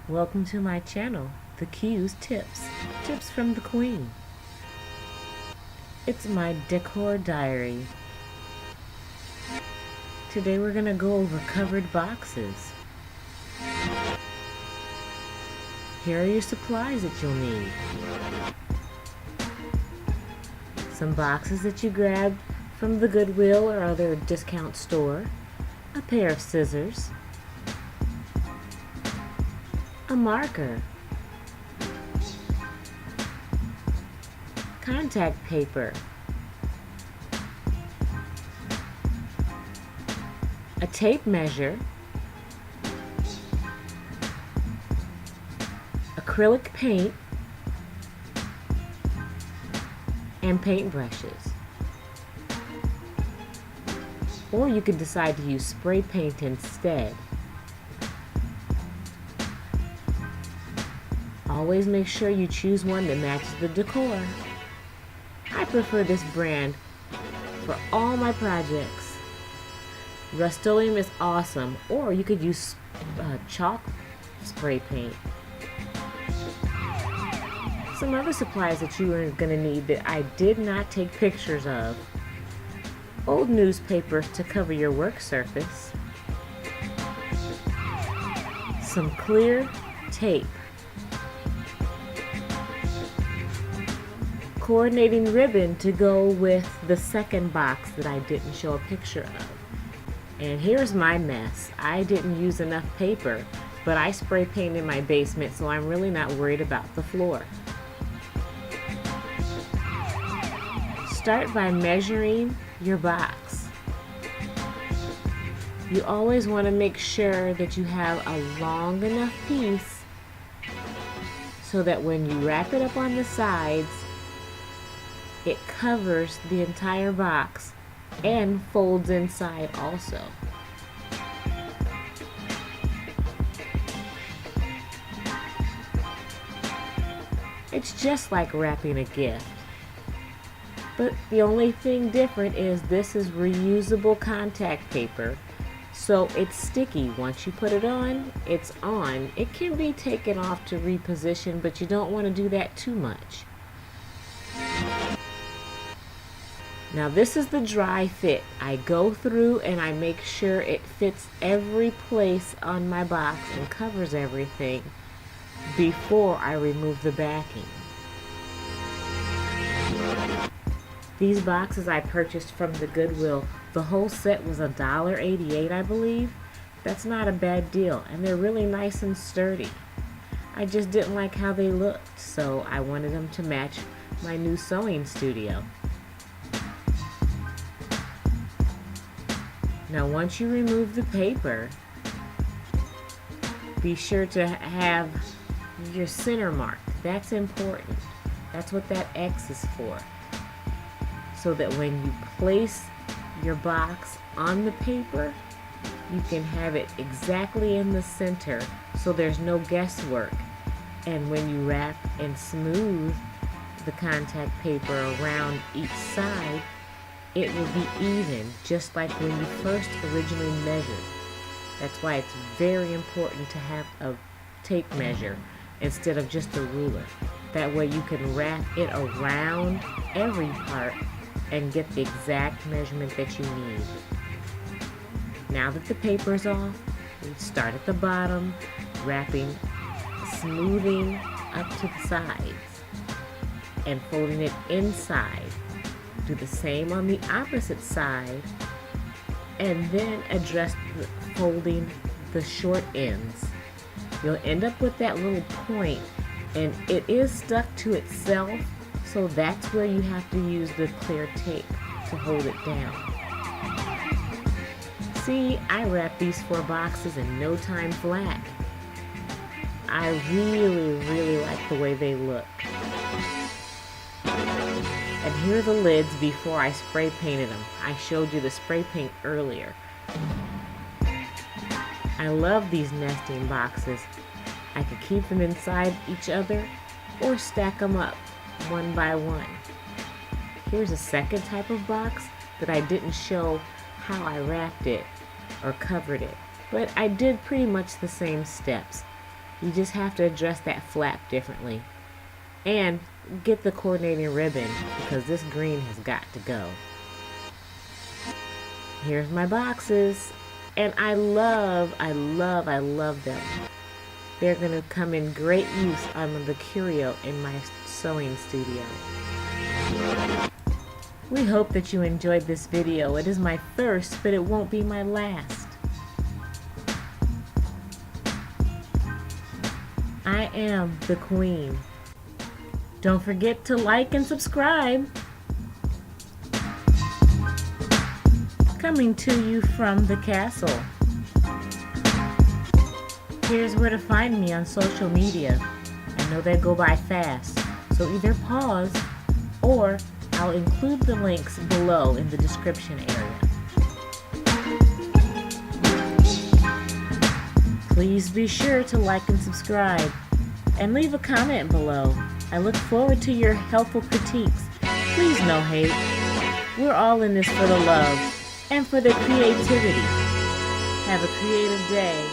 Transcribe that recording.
Welcome to my channel, The Q's Tips. Tips from the Queen. It's my decor diary. Today we're going to go over covered boxes. Here are your supplies that you'll need. Some boxes that you grabbed from the Goodwill or other discount store. A pair of scissors. A marker, contact paper, a tape measure, acrylic paint, and paintbrushes. Or you could decide to use spray paint instead. Always make sure you choose one that matches the decor. I prefer this brand for all my projects. Rust-Oleum is awesome, or you could use chalk spray paint. Some other supplies that you are going to need that I did not take pictures of. Old newspapers to cover your work surface. Some clear tape. Coordinating ribbon to go with the second box that I didn't show a picture of. And here's my mess. I didn't use enough paper, but I spray painted my basement, so I'm really not worried about the floor. Start by measuring your box. You always want to make sure that you have a long enough piece so that when you wrap it up on the sides, it covers the entire box and folds inside also. It's just like wrapping a gift. But the only thing different is this is reusable contact paper, so it's sticky. Once you put it on, it's on. It can be taken off to reposition, but you don't want to do that too much. Now this is the dry fit. I go through and I make sure it fits every place on my box and covers everything before I remove the backing. These boxes I purchased from the Goodwill. The whole set was $1.88, I believe. That's not a bad deal, and they're really nice and sturdy. I just didn't like how they looked, so I wanted them to match my new sewing studio. Now once you remove the paper, be sure to have your center mark. That's important. That's what that X is for. So that when you place your box on the paper, you can have it exactly in the center so there's no guesswork. And when you wrap and smooth the contact paper around each side, it will be even, just like when you first originally measured. That's why it's very important to have a tape measure instead of just a ruler. That way you can wrap it around every part and get the exact measurement that you need. Now that the paper's off, we start at the bottom, wrapping, smoothing up to the sides, and folding it inside. Do the same on the opposite side, and then address folding the short ends. You'll end up with that little point, and it is stuck to itself, so that's where you have to use the clear tape to hold it down. See, I wrapped these 4 boxes in no time flat. I really like the way they look. And here are the lids before I spray painted them. I showed you the spray paint earlier. I love these nesting boxes. I could keep them inside each other or stack them up one by one. Here's a second type of box that I didn't show how I wrapped it or covered it, but I did pretty much the same steps. You just have to address that flap differently. And get the coordinating ribbon because this green has got to go. Here's my boxes. And I love them. They're going to come in great use on the curio in my sewing studio. We hope that you enjoyed this video. It is my first, but it won't be my last. I am the Queen. Don't forget to like and subscribe. Coming to you from the castle. Here's where to find me on social media. I know they go by fast, so either pause or I'll include the links below in the description area. Please be sure to like and subscribe and leave a comment below. I look forward to your helpful critiques. Please no hate. We're all in this for the love and for the creativity. Have a creative day.